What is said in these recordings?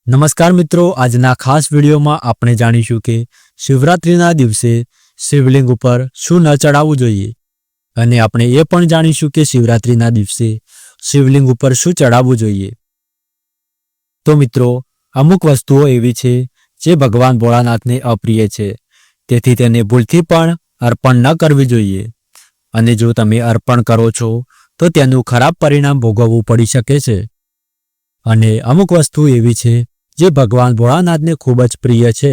નમસ્કાર મિત્રો, આજના ખાસ વિડીયોમાં આપણે જાણીશું કે શિવરાત્રિના દિવસે શિવલિંગ ઉપર શું ન ચડાવવું જોઈએ અને આપણે એ પણ જાણીશું કે શિવરાત્રિના દિવસે શિવલિંગ ઉપર શું ચડાવવું જોઈએ। તો મિત્રો, અમુક વસ્તુઓ એવી છે જે ભગવાન ભોળાનાથને અપ્રિય છે, તેથી તેને ભૂલથી પણ અર્પણ ન કરવી જોઈએ અને જો તમે અર્પણ કરો છો તો તેનું ખરાબ પરિણામ ભોગવવું પડી શકે છે। અને અમુક વસ્તુ એવી છે જે ભગવાન ભોળાનાથને ખૂબ જ પ્રિય છે,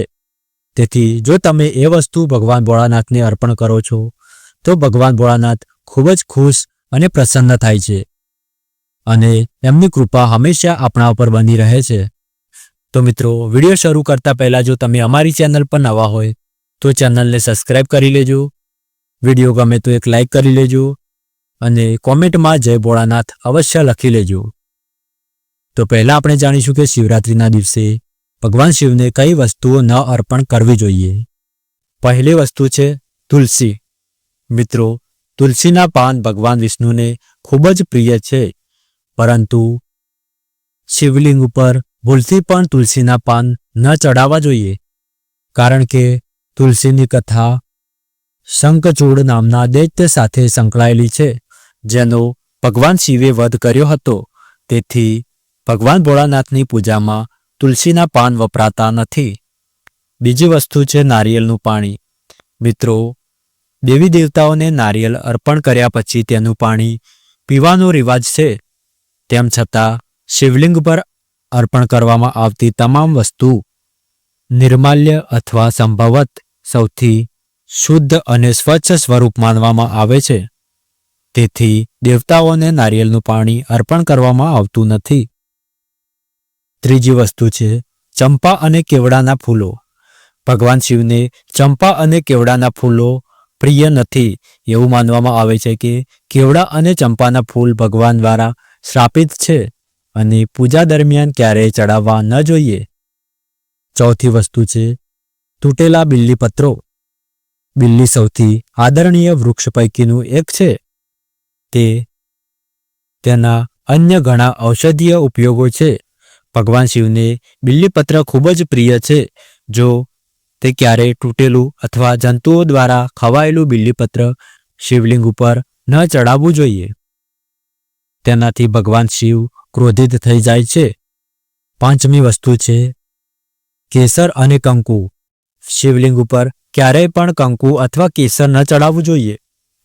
તેથી જો તમે એ વસ્તુ ભગવાન ભોળાનાથને અર્પણ કરો છો તો ભગવાન ભોળાનાથ ખૂબ જ ખુશ અને પ્રસન્ન થાય છે અને એમની કૃપા હંમેશા આપણા ઉપર બની રહે છે। તો મિત્રો, વિડીયો શરૂ કરતા પહેલાં જો તમે અમારી ચેનલ પર નવા હોય તો ચેનલને સબસ્ક્રાઈબ કરી લેજો, વિડીયો ગમે તો એક લાઈક કરી લેજો અને કોમેન્ટમાં જય ભોળાનાથ અવશ્ય લખી લેજો। તો પહેલાં આપણે જાણીશું કે શિવરાત્રિના દિવસે ભગવાન શિવને કઈ વસ્તુઓ ન અર્પણ કરવી જોઈએ। પહેલી વસ્તુ છે તુલસી। મિત્રો, તુલસીના પાન ભગવાન વિષ્ણુને ખૂબ જ પ્રિય છે, પરંતુ શિવલિંગ ઉપર ભૂલથી પણ તુલસીના પાન ન ચડાવવા જોઈએ, કારણ કે તુલસીની કથા શંખચૂડ નામના દૈત્ય સાથે સંકળાયેલી છે, જેનો ભગવાન શિવે વધ કર્યો હતો। તેથી ભગવાન ભોળાનાથની પૂજામાં તુલસીના પાન વપરાતા નથી। બીજી વસ્તુ છે નારિયેળનું પાણી। મિત્રો, દેવી દેવતાઓને નારિયેળ અર્પણ કર્યા પછી તેનું પાણી પીવાનો રિવાજ છે, તેમ છતાં શિવલિંગ પર અર્પણ કરવામાં આવતી તમામ વસ્તુ નિર્માલ્ય અથવા સંભવત સૌથી શુદ્ધ અને સ્વચ્છ સ્વરૂપ માનવામાં આવે છે, તેથી દેવતાઓને નારિયેળનું પાણી અર્પણ કરવામાં આવતું નથી। ત્રીજી વસ્તુ છે ચંપા અને કેવડાના ફૂલો। ભગવાન શિવને ચંપા અને કેવડાના ફૂલો પ્રિય નથી। એવું માનવામાં આવે છે કે કેવડા અને ચંપાના ફૂલ ભગવાન દ્વારા શ્રાપિત છે અને પૂજા દરમિયાન ક્યારેય ચડાવવા ન જોઈએ। ચોથી વસ્તુ છે તૂટેલા બિલ્લીપત્રો। બિલ્લી સૌથી આદરણીય વૃક્ષ પૈકીનું એક છે, તેના અન્ય ઘણા ઔષધીય ઉપયોગો છે। ભગવાન શિવને બિલ્લીપત્ર ખૂબ જ પ્રિય છે। જો તે ક્યારેય તૂટેલું અથવા જંતુઓ દ્વારા ખવાયેલું બિલ્લીપત્ર શિવલિંગ ઉપર ન ચડાવવું જોઈએ, તેનાથી ભગવાન શિવ ક્રોધિત થઈ જાય છે। પાંચમી વસ્તુ છે કેસર અને કંકુ। શિવલિંગ ઉપર ક્યારેય પણ કંકુ અથવા કેસર ન ચડાવવું જોઈએ,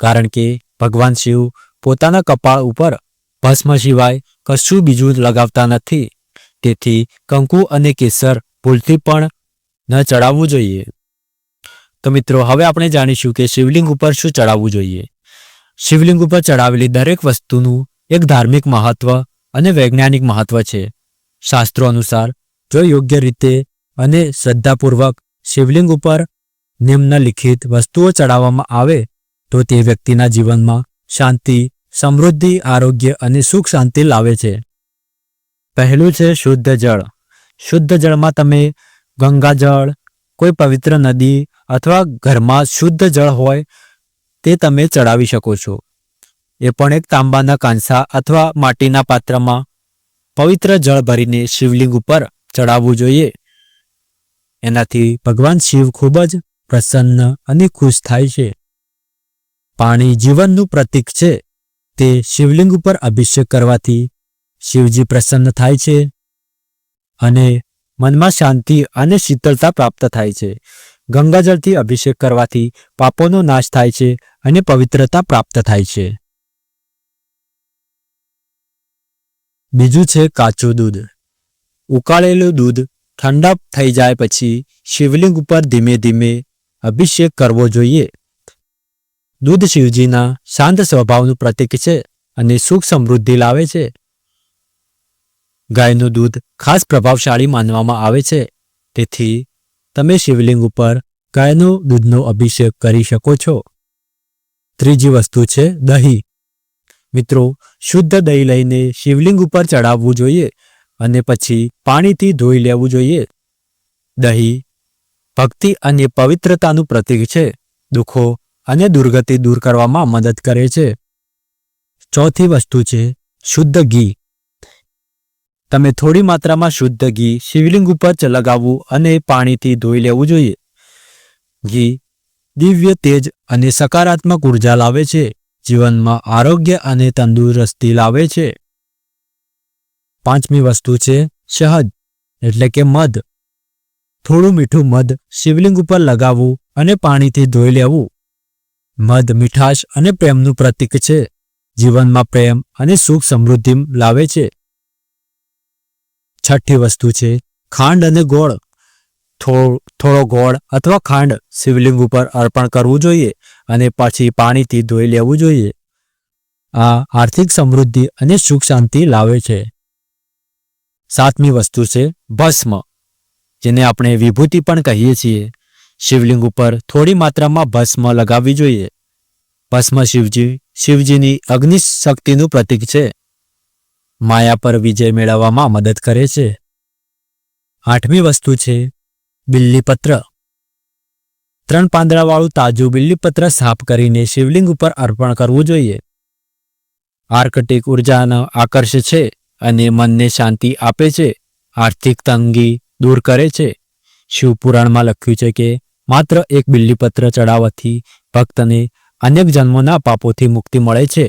કારણ કે ભગવાન શિવ પોતાના કપાળ ઉપર ભસ્મ સિવાય કશું બીજું લગાવતા નથી, તેથી કંકુ અને કેસર ભૂલથી પણ ન ચડાવવું જોઈએ। તો મિત્રો, હવે આપણે જાણીશું કે શિવલિંગ ઉપર શું ચડાવવું જોઈએ। શિવલિંગ ઉપર ચડાવેલી દરેક વસ્તુનું એક ધાર્મિક મહત્વ અને વૈજ્ઞાનિક મહત્વ છે। શાસ્ત્રો અનુસાર જો યોગ્ય રીતે અને શ્રદ્ધાપૂર્વક શિવલિંગ ઉપર નિમ્નલિખિત વસ્તુઓ ચડાવવામાં આવે તો તે વ્યક્તિના જીવનમાં શાંતિ, સમૃદ્ધિ, આરોગ્ય અને સુખ શાંતિ લાવે છે। પહેલું છે શુદ્ધ જળ। શુદ્ધ જળમાં તમે ગંગાજળ, કોઈ પવિત્ર નદી અથવા ઘરમાં શુદ્ધ જળ હોય તે તમે ચડાવી શકો છો। એ પણ એક તાંબાના કાંસા અથવા માટીના પાત્રમાં પવિત્ર જળ ભરીને શિવલિંગ ઉપર ચડાવવું જોઈએ। એનાથી ભગવાન શિવ ખૂબ જ પ્રસન્ન અને ખુશ થાય છે। પાણી જીવનનું પ્રતીક છે, તે શિવલિંગ ઉપર અભિષેક કરવાથી શિવજી પ્રસન્ન થાય છે અને મનમાં શાંતિ અને શીતળતા પ્રાપ્ત થાય છે। ગંગાજળથી અભિષેક કરવાથી પાપોનો નાશ થાય છે અને પવિત્રતા પ્રાપ્ત થાય છે। બીજું છે કાચું દૂધ। ઉકાળેલું દૂધ ઠંડા થઈ જાય પછી શિવલિંગ ઉપર ધીમે ધીમે અભિષેક કરવો જોઈએ। દૂધ શિવજીના શાંત સ્વભાવનું પ્રતીક છે અને સુખ સમૃદ્ધિ લાવે છે। ગાયનું દૂધ ખાસ પ્રભાવશાળી માનવામાં આવે છે, તેથી તમે શિવલિંગ ઉપર ગાયનું દૂધનો અભિષેક કરી શકો છો। ત્રીજી વસ્તુ છે દહીં। મિત્રો, શુદ્ધ દહીં લઈને શિવલિંગ ઉપર ચડાવવું જોઈએ અને પછી પાણીથી ધોઈ લેવું જોઈએ। દહીં ભક્તિ અને પવિત્રતાનું પ્રતીક છે, દુઃખો અને દુર્ગતિ દૂર કરવામાં મદદ કરે છે। ચોથી વસ્તુ છે શુદ્ધ ઘી। તમે થોડી માત્રામાં શુદ્ધ ઘી શિવલિંગ ઉપર લગાવવું અને પાણીથી ધોઈ લેવું જોઈએ. ઘી દિવ્ય તેજ અને સકારાત્મક ઉર્જા લાવે છે, જીવનમાં આરોગ્ય અને તંદુરસ્તી લાવે છે. 5મી વસ્તુ છે શહદ એટલે કે મધ. થોડું મીઠું મધ શિવલિંગ ઉપર લગાવવું અને પાણીથી ધોઈ લેવું. મધ મીઠાશ અને પ્રેમનું પ્રતીક છે, જીવનમાં પ્રેમ અને સુખ સમૃદ્ધિ લાવે છે. 6ઠ્ઠી વસ્તુ છે ખાંડ અને ગોળ. થોડો ગોળ અથવા ખાંડ શિવલિંગ ઉપર અર્પણ કરવું જોઈએ અને પછી પાણીથી ધોઈ લેવું જોઈએ. આ આર્થિક સમૃદ્ધિ અને સુખ શાંતિ લાવે છે. 7મી વસ્તુ છે ભસ્મ, જેને આપણે વિભૂતિ પણ કહીએ છીએ. શિવલિંગ ઉપર થોડી માત્રામાં ભસ્મ લગાવવી જોઈએ. ભસ્મ શિવજીની અગ્નિ શક્તિનું પ્રતીક છે. માયા પર વિજય મેળવવામાં મદદ કરે છે. 8મી વસ્તુ છે બિલ્લીપત્ર. 3 પાંદડાવાળું તાજું બિલ્લીપત્ર સાફ કરીને શિવલિંગ ઉપર અર્પણ કરવું જોઈએ. આર્કટિક ઉર્જાને આકર્ષે છે અને મનને શાંતિ આપે છે. આર્થિક તંગી દૂર કરે છે. શિવપુરાણમાં લખ્યું છે કે માત્ર એક બિલ્લીપત્ર ચડાવવાથી ભક્તને અનેક જન્મોના પાપોથી મુક્તિ મળે છે.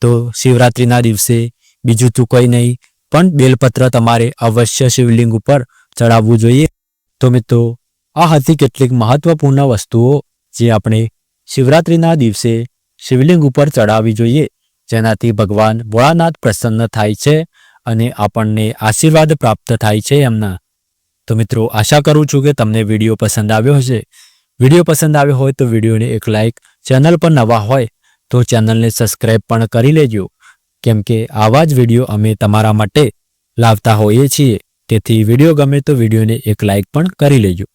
તો શિવરાત્રિના દિવસે બીજું તો કંઈ નહીં, પણ બેલપત્ર તમારે અવશ્ય શિવલિંગ ઉપર ચડાવવું જોઈએ. તો મિત્રો, આ હતી કેટલીક મહત્વપૂર્ણ વસ્તુઓ જે આપણે શિવરાત્રિના દિવસે શિવલિંગ ઉપર ચડાવવી જોઈએ, જેનાથી ભગવાન ભોળાનાથ પ્રસન્ન થાય છે અને આપણને આશીર્વાદ પ્રાપ્ત થાય છે એમના. તો મિત્રો, આશા કરું છું કે તમને વિડીયો પસંદ આવ્યો હશે. વિડીયો પસંદ આવ્યો હોય તો વિડીયોને એક લાઇક, ચેનલ પર નવા હોય તો ચેનલને સબસ્ક્રાઈબ પણ કરી લેજો, કેમ કે આવા જ વિડીયો અમે તમારા માટે લાવતા હોઈએ છીએ. તેથી વિડીયો ગમે તો વિડીયોને એક લાઇક પણ કરી લેજો.